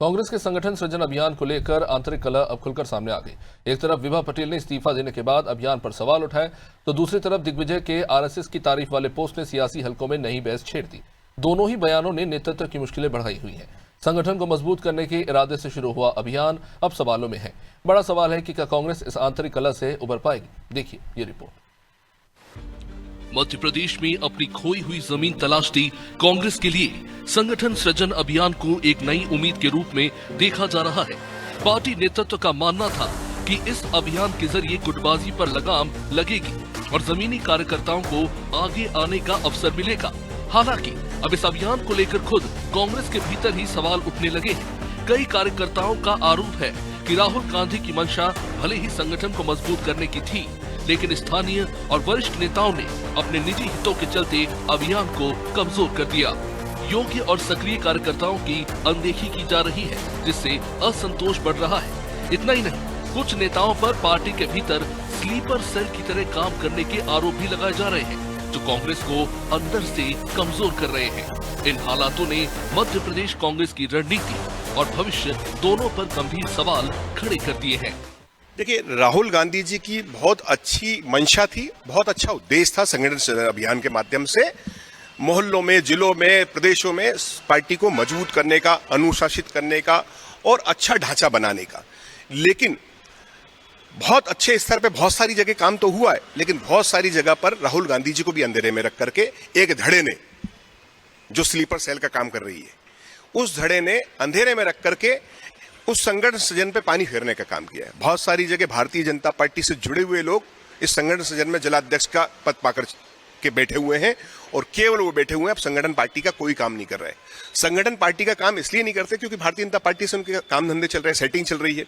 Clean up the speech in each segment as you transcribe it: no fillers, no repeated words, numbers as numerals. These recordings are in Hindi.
कांग्रेस के संगठन सृजन अभियान को लेकर आंतरिक कलह अब खुलकर सामने आ गई। एक तरफ विभा पटेल ने इस्तीफा देने के बाद अभियान पर सवाल उठाए, तो दूसरी तरफ दिग्विजय के आरएसएस की तारीफ वाले पोस्ट ने सियासी हलकों में नई बहस छेड़ दी। दोनों ही बयानों ने नेतृत्व की मुश्किलें बढ़ाई हुई हैं। संगठन को मजबूत करने के इरादे से शुरू हुआ अभियान अब सवालों में है। बड़ा सवाल है कि क्या कांग्रेस इस आंतरिक कलह से उबर पाएगी? देखिए ये रिपोर्ट। मध्य प्रदेश में अपनी खोई हुई जमीन तलाशती कांग्रेस के लिए संगठन सृजन अभियान को एक नई उम्मीद के रूप में देखा जा रहा है। पार्टी नेतृत्व का मानना था कि इस अभियान के जरिए गुटबाजी पर लगाम लगेगी और जमीनी कार्यकर्ताओं को आगे आने का अवसर मिलेगा। हालांकि अब इस अभियान को लेकर खुद कांग्रेस के भीतर ही सवाल उठने लगे हैं। कई कार्यकर्ताओं का आरोप है कि राहुल गांधी की मंशा भले ही संगठन को मजबूत करने की थी, लेकिन स्थानीय और वरिष्ठ नेताओं ने अपने निजी हितों के चलते अभियान को कमजोर कर दिया। योग्य और सक्रिय कार्यकर्ताओं की अनदेखी की जा रही है, जिससे असंतोष बढ़ रहा है। इतना ही नहीं, कुछ नेताओं पर पार्टी के भीतर स्लीपर सेल की तरह काम करने के आरोप भी लगाए जा रहे हैं, जो कांग्रेस को अंदर से कमजोर कर रहे हैं। इन हालातों ने मध्य प्रदेश कांग्रेस की रणनीति और भविष्य दोनों पर गंभीर सवाल खड़े कर दिए हैं। देखिए, राहुल गांधी जी की बहुत अच्छी मंशा थी, बहुत अच्छा उद्देश्य था संगठन अभियान के माध्यम से मोहल्लों में, जिलों में, प्रदेशों में पार्टी को मजबूत करने का, अनुशासित करने का और अच्छा ढांचा बनाने का। लेकिन बहुत अच्छे स्तर पे बहुत सारी जगह काम तो हुआ है, लेकिन बहुत सारी जगह पर राहुल गांधी जी को भी अंधेरे में रख करके एक धड़े ने, जो स्लीपर सेल का काम कर रही है, उस धड़े ने अंधेरे में रख करके उस संगठन सृजन पे पानी फेरने का काम किया है। बहुत सारी जगह भारतीय जनता पार्टी से जुड़े हुए लोग इस संगठन सृजन में जिलाध्यक्ष का पद पाकर के बैठे हुए हैं और केवल वो बैठे हुए हैं। अब संगठन पार्टी का कोई काम नहीं कर रहे। संगठन पार्टी का काम इसलिए नहीं करते क्योंकि भारतीय जनता पार्टी से उनके काम धंधे चल रहे हैं, सेटिंग चल रही है।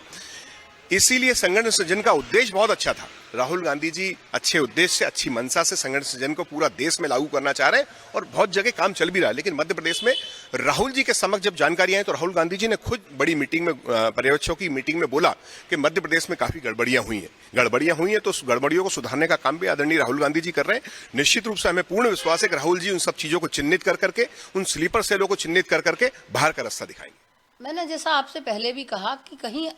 इसीलिए संगठन सृजन का उद्देश्य बहुत अच्छा था। राहुल गांधी जी अच्छे उद्देश्य से, अच्छी मंशा से संगठन सृजन को पूरा देश में लागू करना चाह रहे हैं और बहुत जगह काम चल भी रहा है। लेकिन मध्य प्रदेश में राहुल जी के समक्ष जब जानकारी आई तो राहुल गांधी जी ने खुद बड़ी मीटिंग में, पर्यवेक्षकों की मीटिंग में बोला कि मध्य प्रदेश में काफी गड़बड़ियां हुई हैं। तो उस गड़बड़ियों को सुधारने का काम भी आदरणीय राहुल गांधी जी कर रहे हैं। निश्चित रूप से हमें पूर्ण विश्वास है कि राहुल जी उन सब चीजों को चिन्हित कर करके, उन स्लीपर सेलों को चिन्हित कर करके बाहर का रास्ता दिखाएंगे। मैंने जैसा आपसे पहले भी कहा कि कहीं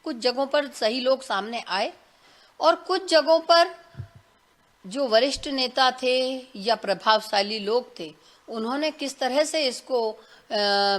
कुछ जगहों पर सही लोग सामने आए और कुछ जगहों पर जो वरिष्ठ नेता थे या प्रभावशाली लोग थे, उन्होंने किस तरह से इसको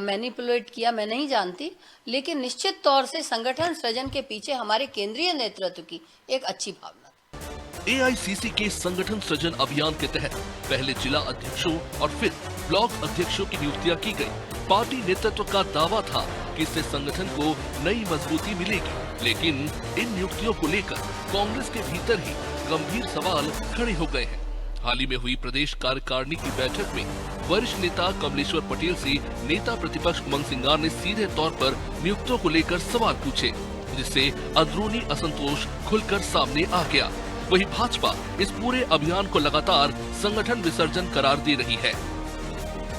मैनिपुलेट किया मैं नहीं जानती, लेकिन निश्चित तौर से संगठन सृजन के पीछे हमारे केंद्रीय नेतृत्व की एक अच्छी भावना थी। एआईसीसी के संगठन सृजन अभियान के तहत पहले जिला अध्यक्षों और फिर ब्लॉक अध्यक्षों की नियुक्तियां की गई। पार्टी नेतृत्व का दावा था कि इससे संगठन को नई मजबूती मिलेगी, लेकिन इन नियुक्तियों को लेकर कांग्रेस के भीतर ही गंभीर सवाल खड़े हो गए हैं। हाल ही में हुई प्रदेश कार्यकारिणी की बैठक में वरिष्ठ नेता कमलेश्वर पटेल से नेता प्रतिपक्ष उमंग सिंगार ने सीधे तौर पर नियुक्तियों को लेकर सवाल पूछे, जिससे अंदरूनी असंतोष खुलकर सामने आ गया। वहीं भाजपा इस पूरे अभियान को लगातार संगठन विसर्जन करार दे रही है।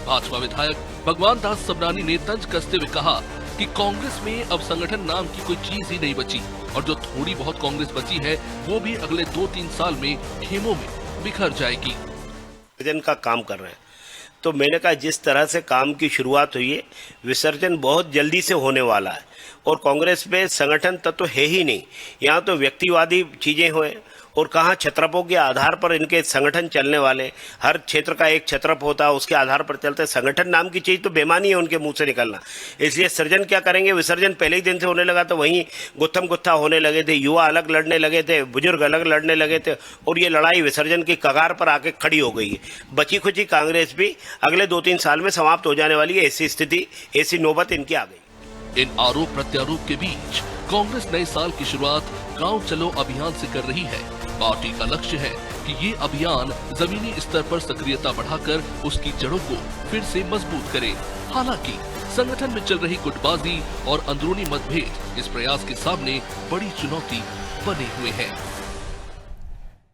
भाजपा विधायक भगवान दास सबरानी ने तंज कसते हुए कहा कि कांग्रेस में अब संगठन नाम की कोई चीज ही नहीं बची और जो थोड़ी बहुत कांग्रेस बची है वो भी अगले 2-3 साल में खेमों में बिखर जाएगी। विसर्जन का काम कर रहे हैं, तो मैंने कहा जिस तरह से काम की शुरुआत हुई है, विसर्जन बहुत जल्दी से होने वाला है और कांग्रेस में संगठन तत्व है ही नहीं। यहाँ तो व्यक्तिवादी चीजें हुए और कहाँ छत्रपों के आधार पर इनके संगठन चलने वाले। हर क्षेत्र का एक छत्रप होता है, उसके आधार पर चलते। संगठन नाम की चीज तो बेमानी है उनके मुंह से निकलना। इसलिए सृजन क्या करेंगे, विसर्जन पहले ही दिन से होने लगा तो वहीं गुत्थम गुत्था होने लगे थे। युवा अलग लड़ने लगे थे, बुजुर्ग अलग लड़ने लगे थे और ये लड़ाई विसर्जन की कगार पर आके खड़ी हो गई है। बची खुची कांग्रेस भी अगले 2-3 साल में समाप्त हो जाने वाली है। ऐसी स्थिति, ऐसी नौबत इनकी आ गई। इन आरोप प्रत्यारोप के बीच कांग्रेस नए साल की शुरुआत गांव चलो अभियान से कर रही है। पार्टी का लक्ष्य है कि ये अभियान जमीनी स्तर पर सक्रियता बढ़ाकर उसकी जड़ों को फिर से मजबूत करे। हालांकि संगठन में चल रही गुटबाजी और अंदरूनी मतभेद इस प्रयास के सामने बड़ी चुनौती बने हुए हैं।